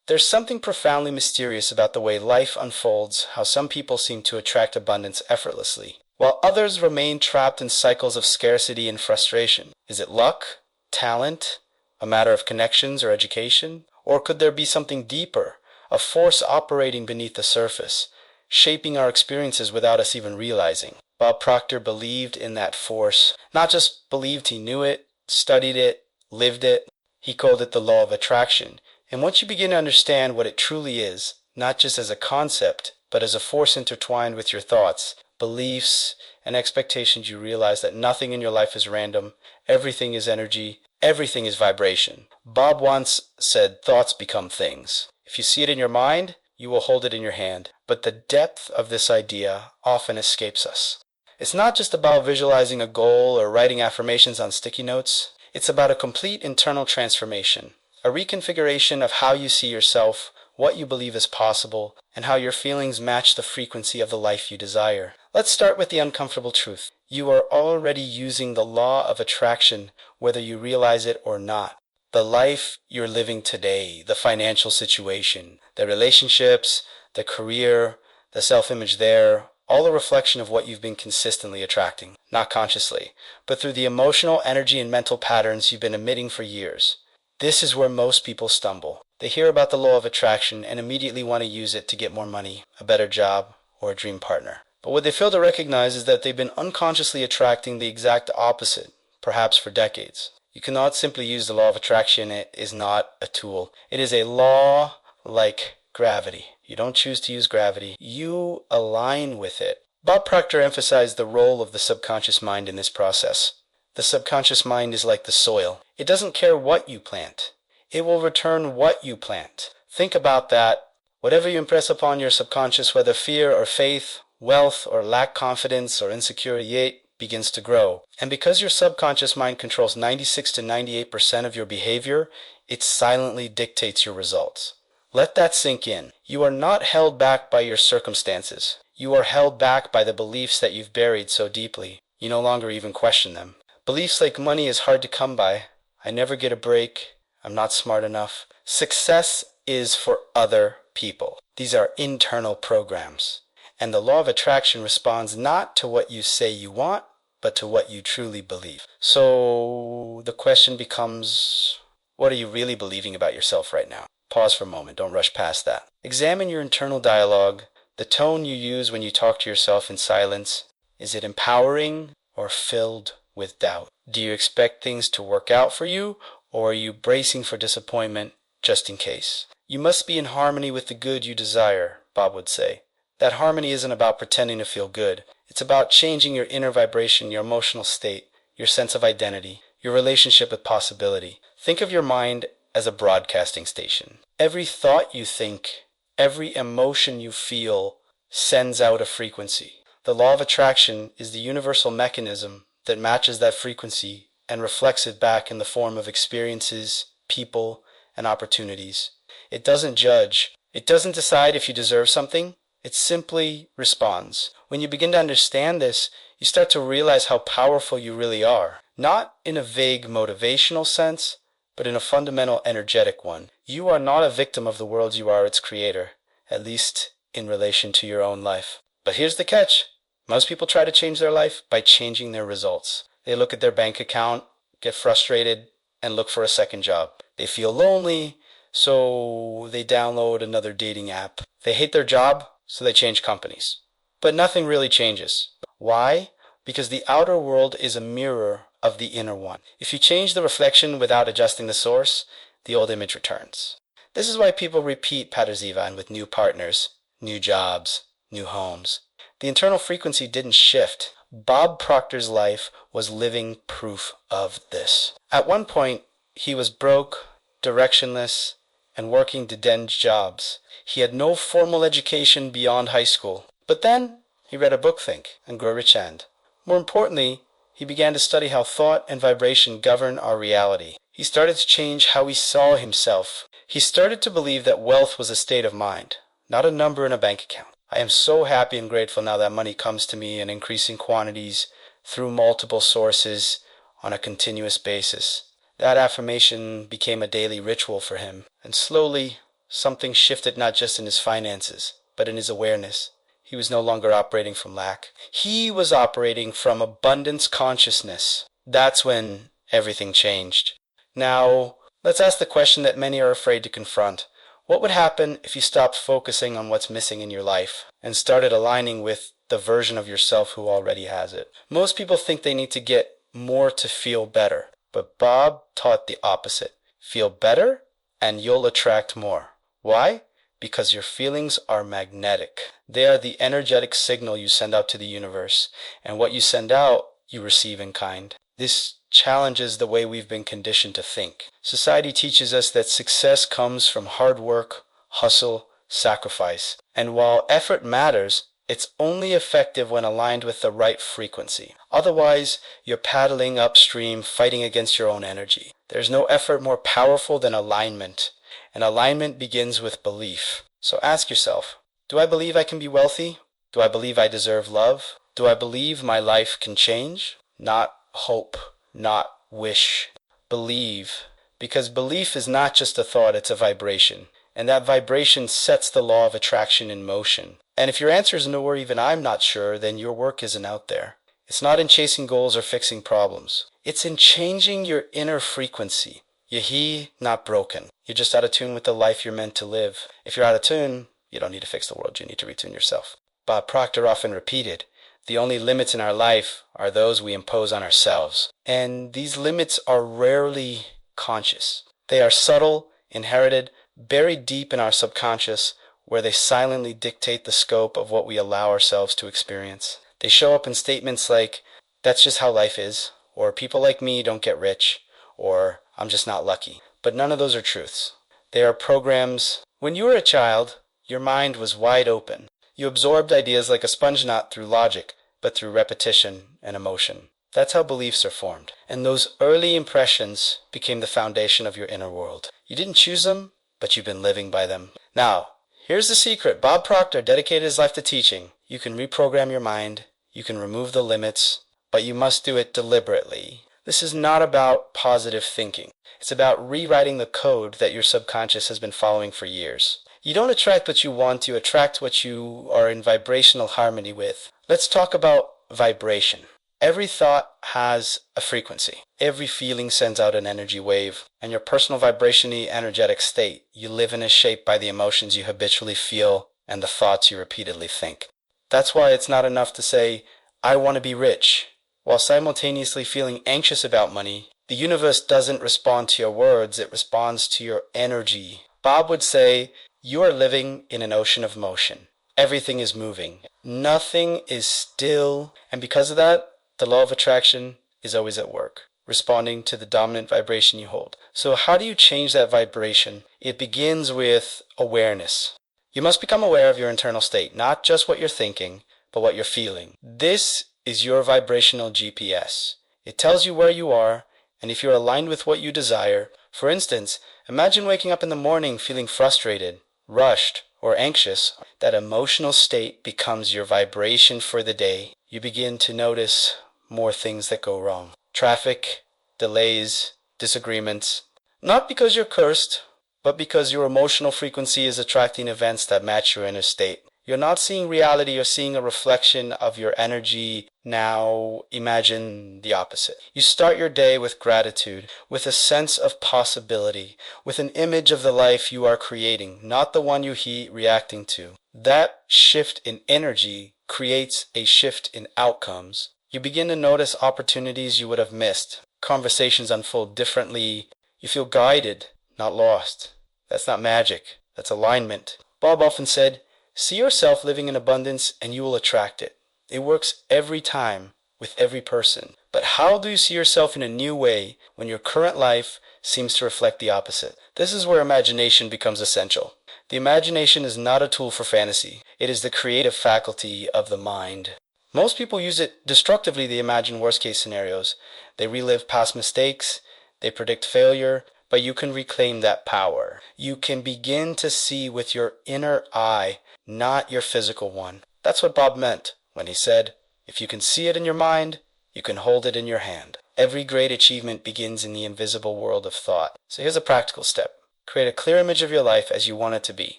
There's something profoundly mysterious about the way life unfolds, how some people seem to attract abundance effortlessly, while others remain trapped in cycles of scarcity and frustration. Is it luck, talent, a matter of connections or education? Or could there be something deeper, a force operating beneath the surface, shaping our experiences without us even realizing? Bob Proctor believed in that force, not just believed, he knew it, studied it, lived it. He called it the law of attraction. And once you begin to understand what it truly is, not just as a concept, but as a force intertwined with your thoughts, beliefs, and expectations, you realize that nothing in your life is random, everything is energy, everything is vibration. Bob once said, thoughts become things. If you see it in your mind, you will hold it in your hand. But the depth of this idea often escapes us. It's not just about visualizing a goal or writing affirmations on sticky notes. It's about a complete internal transformation, a reconfiguration of how you see yourself, what you believe is possible, and how your feelings match the frequency of the life you desire. Let's start with the uncomfortable truth. You are already using the law of attraction, whether you realize it or not. The life you're living today, the financial situation, the relationships, the career, the self-image there, all a reflection of what you've been consistently attracting, not consciously, but through the emotional, energy, and mental patterns you've been emitting for years. This is where most people stumble. They hear about the law of attraction and immediately want to use it to get more money, a better job, or a dream partner. But what they fail to recognize is that they've been unconsciously attracting the exact opposite, perhaps for decades. You cannot simply use the law of attraction. It is not a tool. It is a law like gravity. You don't choose to use gravity. You align with it. Bob Proctor emphasized the role of the subconscious mind in this process. The subconscious mind is like the soil. It doesn't care what you plant. It will return what you plant. Think about that. Whatever you impress upon your subconscious, whether fear or faith, wealth or lack confidence or insecurity, it begins to grow. And because your subconscious mind controls 96 to 98% of your behavior, it silently dictates your results. Let that sink in. You are not held back by your circumstances. You are held back by the beliefs that you've buried so deeply. You no longer even question them. Beliefs like money is hard to come by. I never get a break. I'm not smart enough. Success is for other people. These are internal programs. And the law of attraction responds not to what you say you want, but to what you truly believe. So the question becomes, what are you really believing about yourself right now? Pause for a moment. Don't rush past that. Examine your internal dialogue, the tone you use when you talk to yourself in silence. Is it empowering or filled with doubt? Do you expect things to work out for you, or are you bracing for disappointment just in case? You must be in harmony with the good you desire, Bob would say. That harmony isn't about pretending to feel good. It's about changing your inner vibration, your emotional state, your sense of identity, your relationship with possibility. Think of your mind as a broadcasting station. Every thought you think, every emotion you feel sends out a frequency. The law of attraction is the universal mechanism that matches that frequency and reflects it back in the form of experiences, people, and opportunities. It doesn't judge. It doesn't decide if you deserve something. It simply responds. When you begin to understand this, you start to realize how powerful you really are. Not in a vague motivational sense, but in a fundamental energetic one. You are not a victim of the world, you are its creator, at least in relation to your own life. But here's the catch. Most people try to change their life by changing their results. They look at their bank account, get frustrated, and look for a second job. They feel lonely, so they download another dating app. They hate their job, so they change companies. But nothing really changes. Why? Because the outer world is a mirror of the inner one. If you change the reflection without adjusting the source, the old image returns. This is why people repeat Paterzivan with new partners, new jobs, new homes. The internal frequency didn't shift. Bob Proctor's life was living proof of this. At one point, he was broke, directionless, and working dead-end jobs. He had no formal education beyond high school. But then, he read a book, Think and Grow Rich and. More importantly, he began to study how thought and vibration govern our reality. He started to change how he saw himself. He started to believe that wealth was a state of mind, not a number in a bank account. I am so happy and grateful now that money comes to me in increasing quantities through multiple sources on a continuous basis. That affirmation became a daily ritual for him, and slowly, something shifted not just in his finances, but in his awareness. He was no longer operating from lack. He was operating from abundance consciousness. That's when everything changed. Now, let's ask the question that many are afraid to confront. What would happen if you stopped focusing on what's missing in your life and started aligning with the version of yourself who already has it? Most people think they need to get more to feel better, but Bob taught the opposite. Feel better and you'll attract more. Why? Because your feelings are magnetic. They are the energetic signal you send out to the universe, and what you send out, you receive in kind. This challenges the way we've been conditioned to think. Society teaches us that success comes from hard work, hustle, sacrifice. And while effort matters, it's only effective when aligned with the right frequency. Otherwise, you're paddling upstream, fighting against your own energy. There's no effort more powerful than alignment, and alignment begins with belief. So ask yourself, do I believe I can be wealthy? Do I believe I deserve love? Do I believe my life can change? Not hope. Not wish. Believe. Because belief is not just a thought, it's a vibration. And that vibration sets the law of attraction in motion. And if your answer is no or even I'm not sure, then your work isn't out there. It's not in chasing goals or fixing problems. It's in changing your inner frequency. You're not broken. You're just out of tune with the life you're meant to live. If you're out of tune, you don't need to fix the world, you need to retune yourself. Bob Proctor often repeated, the only limits in our life are those we impose on ourselves. And these limits are rarely conscious. They are subtle, inherited, buried deep in our subconscious, where they silently dictate the scope of what we allow ourselves to experience. They show up in statements like, that's just how life is, or people like me don't get rich, or I'm just not lucky. But none of those are truths. They are programs. When you were a child, your mind was wide open. You absorbed ideas like a sponge not through logic, but through repetition and emotion. That's how beliefs are formed. And those early impressions became the foundation of your inner world. You didn't choose them, but you've been living by them. Now, here's the secret. Bob Proctor dedicated his life to teaching. You can reprogram your mind. You can remove the limits, but you must do it deliberately. This is not about positive thinking. It's about rewriting the code that your subconscious has been following for years. You don't attract what you want, you attract what you are in vibrational harmony with. Let's talk about vibration. Every thought has a frequency. Every feeling sends out an energy wave. And your personal vibrationy energetic state you live in is shaped by the emotions you habitually feel and the thoughts you repeatedly think. That's why it's not enough to say, I want to be rich. While simultaneously feeling anxious about money, the universe doesn't respond to your words, it responds to your energy. Bob would say, you are living in an ocean of motion. Everything is moving. Nothing is still. And because of that, the law of attraction is always at work, responding to the dominant vibration you hold. So how do you change that vibration? It begins with awareness. You must become aware of your internal state, not just what you're thinking, but what you're feeling. This is your vibrational GPS. It tells you where you are, and if you're aligned with what you desire. For instance, imagine waking up in the morning feeling frustrated, rushed, or anxious. That emotional state becomes your vibration for the day. You begin to notice more things that go wrong. Traffic, delays, disagreements. Not because you're cursed, but because your emotional frequency is attracting events that match your inner state. You're not seeing reality, you're seeing a reflection of your energy. Now imagine the opposite. You start your day with gratitude, with a sense of possibility, with an image of the life you are creating, not the one you reacting to. That shift in energy creates a shift in outcomes. You begin to notice opportunities you would have missed. Conversations unfold differently. You feel guided, not lost. That's not magic. That's alignment. Bob often said, see yourself living in abundance and you will attract it. It works every time with every person. But how do you see yourself in a new way when your current life seems to reflect the opposite? This is where imagination becomes essential. The imagination is not a tool for fantasy. It is the creative faculty of the mind. Most people use it destructively to imagine worst-case scenarios. They relive past mistakes. They predict failure. But you can reclaim that power. You can begin to see with your inner eye, not your physical one. That's what Bob meant when he said, if you can see it in your mind, you can hold it in your hand. Every great achievement begins in the invisible world of thought. So here's a practical step. Create a clear image of your life as you want it to be.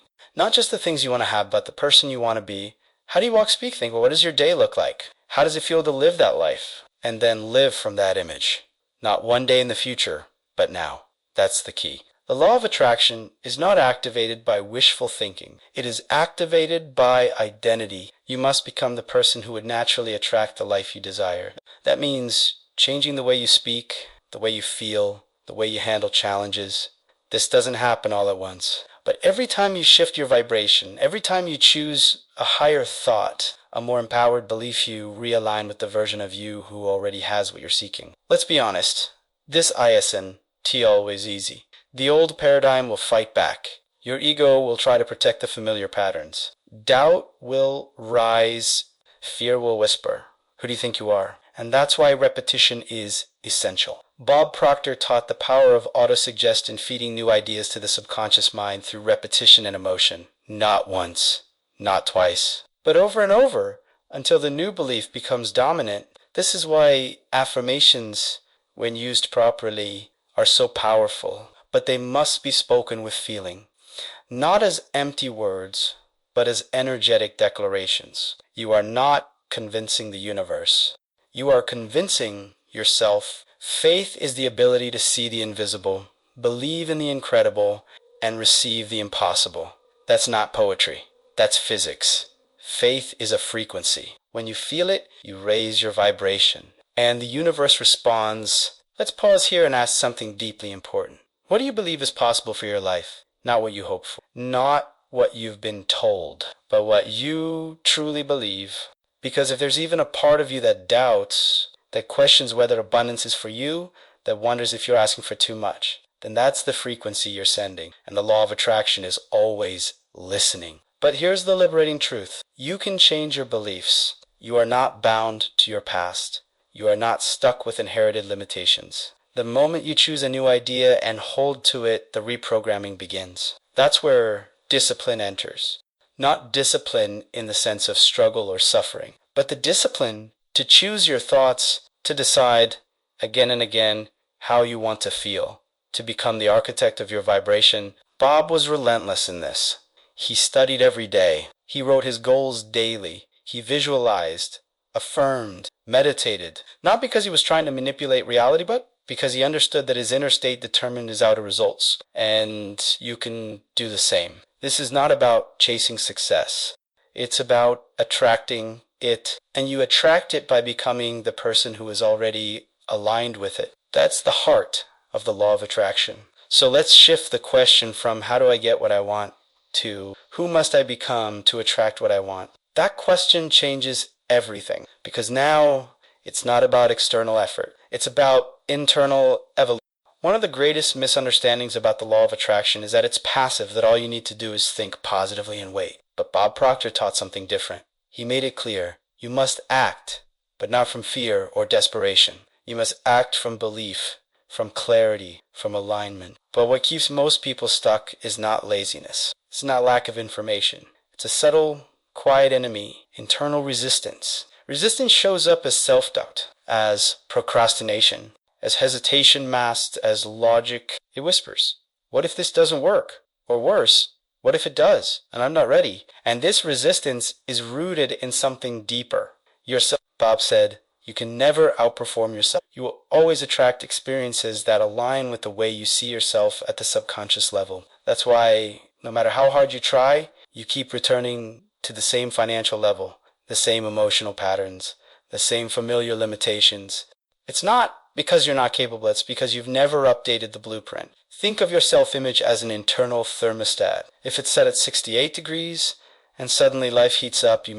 Not just the things you want to have, but the person you want to be. How do you walk, speak, think? Well, what does your day look like? How does it feel to live that life? And then live from that image. Not one day in the future, but now. That's the key. The law of attraction is not activated by wishful thinking. It is activated by identity. You must become the person who would naturally attract the life you desire. That means changing the way you speak, the way you feel, the way you handle challenges. This doesn't happen all at once. But every time you shift your vibration, every time you choose a higher thought, a more empowered belief, you realign with the version of you who already has what you're seeking. Let's be honest. This ISN, T always easy. The old paradigm will fight back. Your ego will try to protect the familiar patterns. Doubt will rise. Fear will whisper. Who do you think you are? And that's why repetition is essential. Bob Proctor taught the power of autosuggestion, feeding new ideas to the subconscious mind through repetition and emotion. Not once, not twice, but over and over until the new belief becomes dominant. This is why affirmations, when used properly, are so powerful, but they must be spoken with feeling. Not as empty words, but as energetic declarations. You are not convincing the universe. You are convincing yourself. Faith is the ability to see the invisible, believe in the incredible, and receive the impossible. That's not poetry. That's physics. Faith is a frequency. When you feel it, you raise your vibration, and the universe responds. Let's pause here and ask something deeply important. What do you believe is possible for your life? Not what you hope for. Not what you've been told, but what you truly believe. Because if there's even a part of you that doubts, that questions whether abundance is for you, that wonders if you're asking for too much, then that's the frequency you're sending. And the law of attraction is always listening. But here's the liberating truth. You can change your beliefs. You are not bound to your past. You are not stuck with inherited limitations. The moment you choose a new idea and hold to it, the reprogramming begins. That's where discipline enters. Not discipline in the sense of struggle or suffering, but the discipline to choose your thoughts, to decide again and again how you want to feel, to become the architect of your vibration. Bob was relentless in this. He studied every day. He wrote his goals daily. He visualized, affirmed, meditated, not because he was trying to manipulate reality, but because he understood that his inner state determined his outer results. And you can do the same. This is not about chasing success. It's about attracting it, and you attract it by becoming the person who is already aligned with it. That's the heart of the law of attraction. So let's shift the question from how do I get what I want to who must I become to attract what I want. That question changes everything, because now it's not about external effort. It's about internal evolution. One of the greatest misunderstandings about the law of attraction is that it's passive, that all you need to do is think positively and wait. But Bob Proctor taught something different. He made it clear. You must act, but not from fear or desperation. You must act from belief, from clarity, from alignment. But what keeps most people stuck is not laziness. It's not lack of information. It's a subtle, quiet enemy, internal resistance. Resistance shows up as self-doubt, as procrastination, as hesitation masked as logic. It whispers, what if this doesn't work? Or worse, what if it does, and I'm not ready? And this resistance is rooted in something deeper. Yourself, Bob said, you can never outperform yourself. You will always attract experiences that align with the way you see yourself at the subconscious level. That's why no matter how hard you try, you keep returning to the same financial level, the same emotional patterns, the same familiar limitations. It's not because you're not capable, it's because you've never updated the blueprint. Think of your self-image as an internal thermostat. If it's set at 68 degrees and suddenly life heats up, you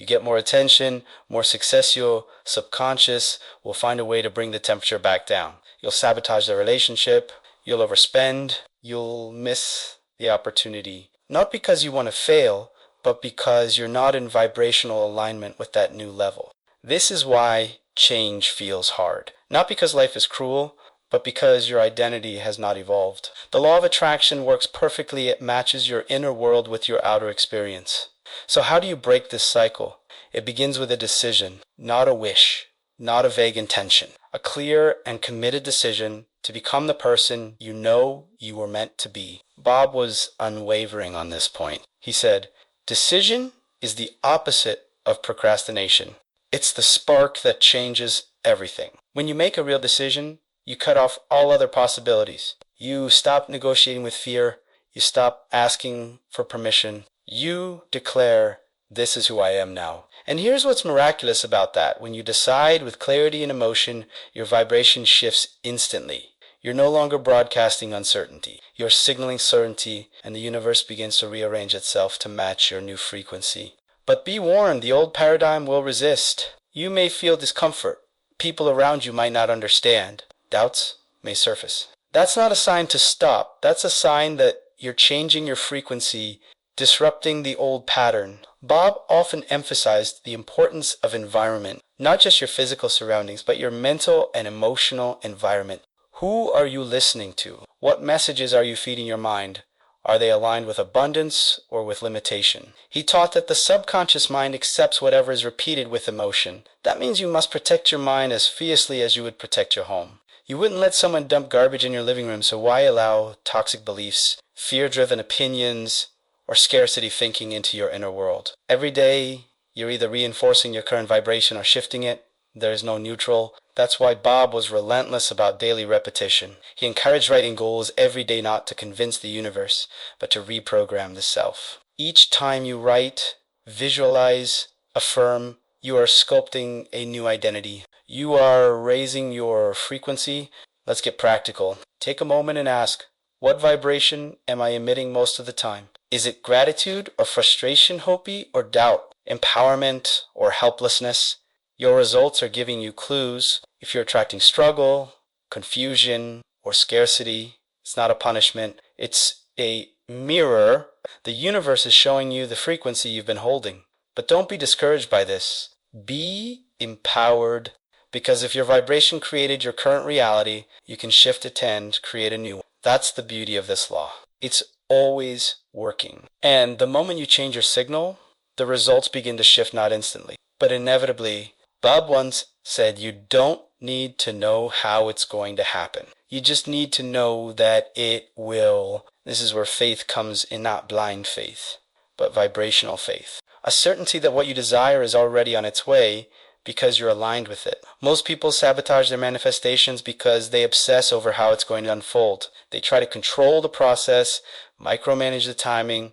get more attention, more success. Your subconscious will find a way to bring the temperature back down. You'll sabotage the relationship, you'll overspend, you'll miss the opportunity. Not because you want to fail, but because you're not in vibrational alignment with that new level. This is why change feels hard. Not because life is cruel, but because your identity has not evolved. The law of attraction works perfectly. It matches your inner world with your outer experience. So how do you break this cycle? It begins with a decision, not a wish, not a vague intention. A clear and committed decision to become the person you know you were meant to be. Bob was unwavering on this point. He said, "Decision is the opposite of procrastination. It's the spark that changes everything. When you make a real decision, you cut off all other possibilities. You stop negotiating with fear. You stop asking for permission. You declare, 'This is who I am now.'" And here's what's miraculous about that. When you decide with clarity and emotion, your vibration shifts instantly. You're no longer broadcasting uncertainty. You're signaling certainty, and the universe begins to rearrange itself to match your new frequency. But be warned, the old paradigm will resist. You may feel discomfort. People around you might not understand. Doubts may surface. That's not a sign to stop. That's a sign that you're changing your frequency, disrupting the old pattern. Bob often emphasized the importance of environment, not just your physical surroundings, but your mental and emotional environment. Who are you listening to? What messages are you feeding your mind? Are they aligned with abundance or with limitation? He taught that the subconscious mind accepts whatever is repeated with emotion. That means you must protect your mind as fiercely as you would protect your home. You wouldn't let someone dump garbage in your living room, so why allow toxic beliefs, fear-driven opinions, or scarcity thinking into your inner world? Every day, you're either reinforcing your current vibration or shifting it. There is no neutral. That's why Bob was relentless about daily repetition. He encouraged writing goals every day, not to convince the universe, but to reprogram the self. Each time you write, visualize, affirm, you are sculpting a new identity. You are raising your frequency. Let's get practical. Take a moment and ask, what vibration am I emitting most of the time? Is it gratitude or frustration, hope, or doubt? Empowerment or helplessness? Your results are giving you clues. If you're attracting struggle, confusion, or scarcity, it's not a punishment. It's a mirror. The universe is showing you the frequency you've been holding. But don't be discouraged by this. Be empowered, because if your vibration created your current reality, you can shift it and create a new one. That's the beauty of this law. It's always working. And the moment you change your signal, the results begin to shift, not instantly, but inevitably. Bob once said, you don't need to know how it's going to happen. You just need to know that it will. This is where faith comes in, not blind faith, but vibrational faith. A certainty that what you desire is already on its way because you're aligned with it. Most people sabotage their manifestations because they obsess over how it's going to unfold. They try to control the process, micromanage the timing,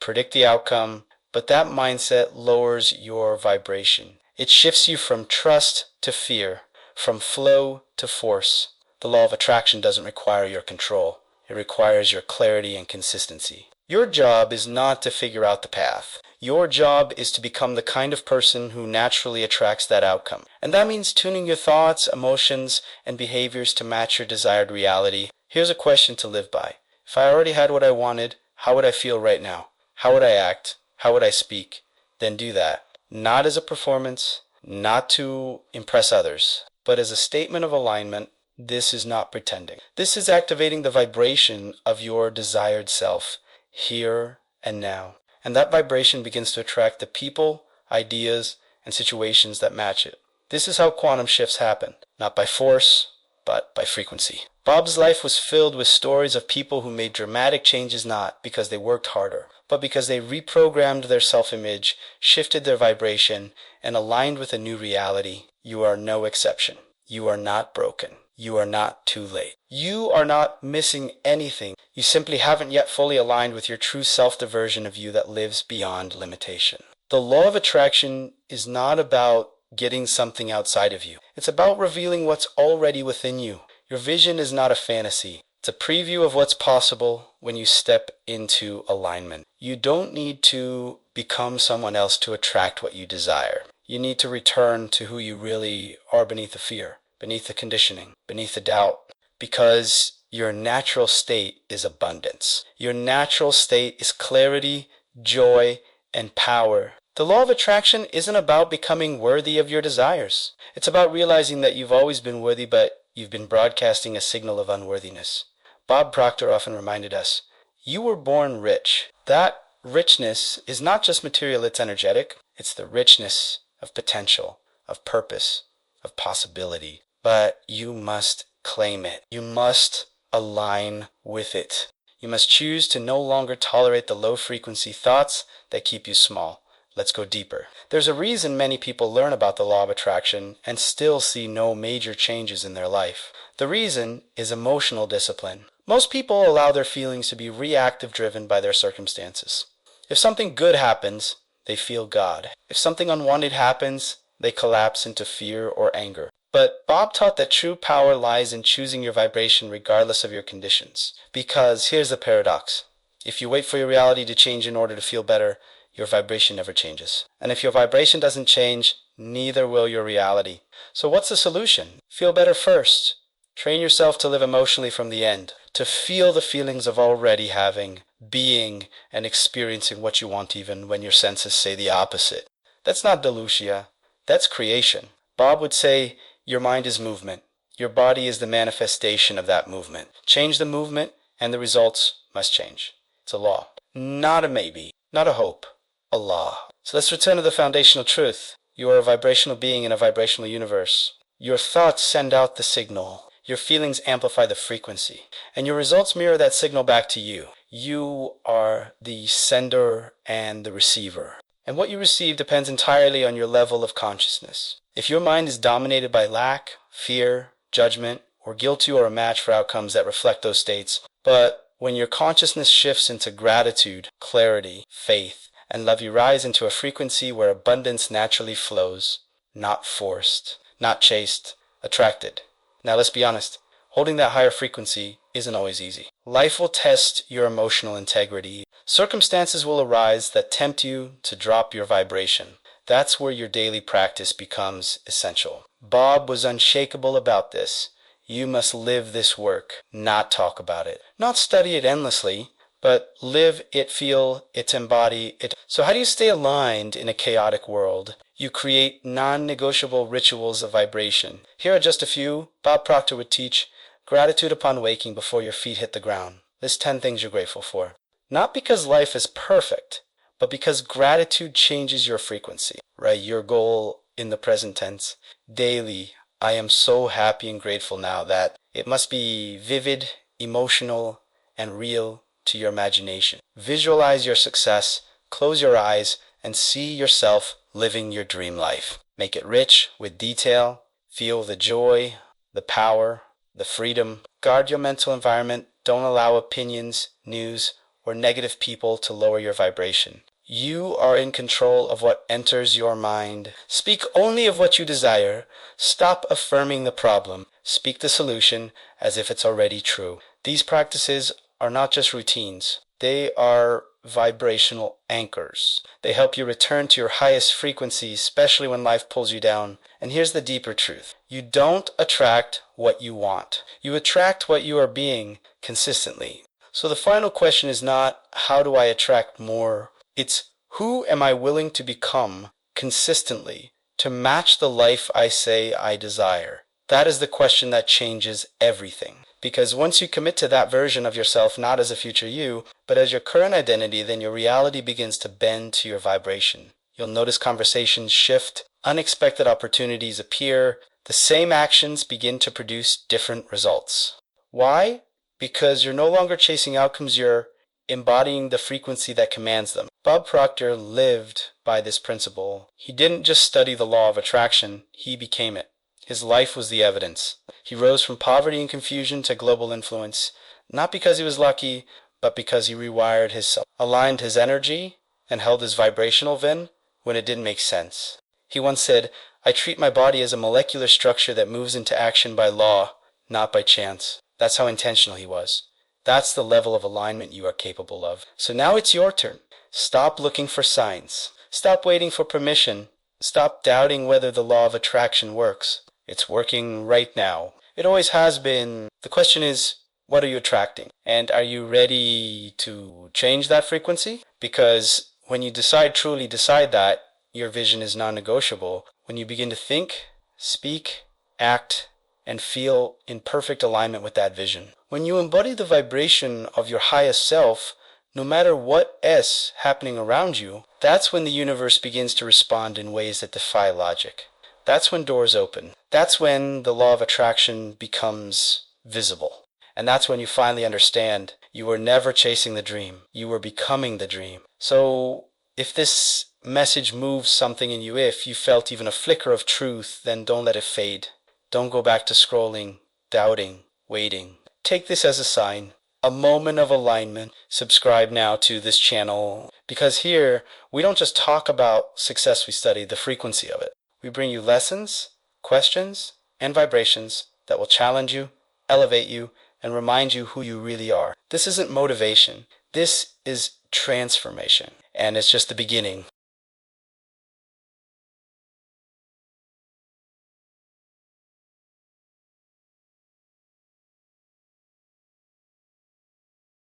predict the outcome, but that mindset lowers your vibration. It shifts you from trust to fear, from flow to force. The law of attraction doesn't require your control. It requires your clarity and consistency. Your job is not to figure out the path. Your job is to become the kind of person who naturally attracts that outcome. And that means tuning your thoughts, emotions, and behaviors to match your desired reality. Here's a question to live by. If I already had what I wanted, how would I feel right now? How would I act? How would I speak? Then do that. Not as a performance, not to impress others, but as a statement of alignment. This is not pretending. This is activating the vibration of your desired self, here and now. And that vibration begins to attract the people, ideas, and situations that match it. This is how quantum shifts happen, not by force, but by frequency. Bob's life was filled with stories of people who made dramatic changes not because they worked harder, but because they reprogrammed their self-image, shifted their vibration, and aligned with a new reality. You are no exception. You are not broken. You are not too late. You are not missing anything. You simply haven't yet fully aligned with your true self, the version of you that lives beyond limitation. The law of attraction is not about getting something outside of you. It's about revealing what's already within you. Your vision is not a fantasy. It's a preview of what's possible when you step into alignment. You don't need to become someone else to attract what you desire. You need to return to who you really are beneath the fear, beneath the conditioning, beneath the doubt, because your natural state is abundance. Your natural state is clarity, joy, and power. The law of attraction isn't about becoming worthy of your desires. It's about realizing that you've always been worthy, but you've been broadcasting a signal of unworthiness. Bob Proctor often reminded us, you were born rich. That richness is not just material, it's energetic. It's the richness of potential, of purpose, of possibility. But you must claim it. You must align with it. You must choose to no longer tolerate the low-frequency thoughts that keep you small. Let's go deeper. There's a reason many people learn about the law of attraction and still see no major changes in their life. The reason is emotional discipline. Most people allow their feelings to be reactive, driven by their circumstances. If something good happens, they feel God. If something unwanted happens, they collapse into fear or anger. But Bob taught that true power lies in choosing your vibration regardless of your conditions. Because here's the paradox. If you wait for your reality to change in order to feel better, your vibration never changes. And if your vibration doesn't change, neither will your reality. So what's the solution? Feel better first. Train yourself to live emotionally from the end, to feel the feelings of already having, being, and experiencing what you want even when your senses say the opposite. That's not delusion. That's creation. Bob would say, your mind is movement. Your body is the manifestation of that movement. Change the movement, and the results must change. It's a law. Not a maybe. Not a hope. A law. So let's return to the foundational truth. You are a vibrational being in a vibrational universe. Your thoughts send out the signal. Your feelings amplify the frequency. And your results mirror that signal back to you. You are the sender and the receiver. And what you receive depends entirely on your level of consciousness. If your mind is dominated by lack, fear, judgment, or guilt, you are a match for outcomes that reflect those states. But when your consciousness shifts into gratitude, clarity, faith, and love, you rise into a frequency where abundance naturally flows, not forced, not chased, attracted. Now let's be honest, holding that higher frequency isn't always easy. Life will test your emotional integrity. Circumstances will arise that tempt you to drop your vibration. That's where your daily practice becomes essential. Bob was unshakable about this. You must live this work, not talk about it. Not study it endlessly, but live it, feel it, embody it. So how do you stay aligned in a chaotic world? You create non-negotiable rituals of vibration. Here are just a few. Bob Proctor would teach gratitude upon waking before your feet hit the ground. List 10 things you're grateful for. Not because life is perfect, but because gratitude changes your frequency, right? Your goal in the present tense. Daily, I am so happy and grateful now that it must be vivid, emotional, and real to your imagination. Visualize your success, close your eyes, and see yourself living your dream life. Make it rich with detail. Feel the joy, the power, the freedom. Guard your mental environment. Don't allow opinions, news, or negative people to lower your vibration. You are in control of what enters your mind. Speak only of what you desire. Stop affirming the problem. Speak the solution as if it's already true. These practices are not just routines. They are vibrational anchors. They help you return to your highest frequency, especially when life pulls you down. And here's the deeper truth. You don't attract what you want. You attract what you are being consistently. So the final question is not, how do I attract more? It's, who am I willing to become consistently to match the life I say I desire? That is the question that changes everything. Because once you commit to that version of yourself, not as a future you, but as your current identity, then your reality begins to bend to your vibration. You'll notice conversations shift, unexpected opportunities appear, the same actions begin to produce different results. Why? Because you're no longer chasing outcomes, you're embodying the frequency that commands them. Bob Proctor lived by this principle. He didn't just study the law of attraction, he became it. His life was the evidence. He rose from poverty and confusion to global influence, not because he was lucky, but because he rewired his self, aligned his energy, and held his vibrational VIN when it didn't make sense. He once said, I treat my body as a molecular structure that moves into action by law, not by chance. That's how intentional he was. That's the level of alignment you are capable of. So now it's your turn. Stop looking for signs. Stop waiting for permission. Stop doubting whether the law of attraction works. It's working right now. It always has been. The question is, what are you attracting? And are you ready to change that frequency? Because when you truly decide that, your vision is non-negotiable. When you begin to think, speak, act, and feel in perfect alignment with that vision. When you embody the vibration of your highest self, no matter what is happening around you, that's when the universe begins to respond in ways that defy logic. That's when doors open. That's when the law of attraction becomes visible. And that's when you finally understand you were never chasing the dream. You were becoming the dream. So if this message moves something in you, if you felt even a flicker of truth, then don't let it fade. Don't go back to scrolling, doubting, waiting. Take this as a sign, a moment of alignment. Subscribe now to this channel, because here we don't just talk about success, we study the frequency of it. We bring you lessons, questions, and vibrations that will challenge you, elevate you, and remind you who you really are. This isn't motivation. This is transformation. And it's just the beginning.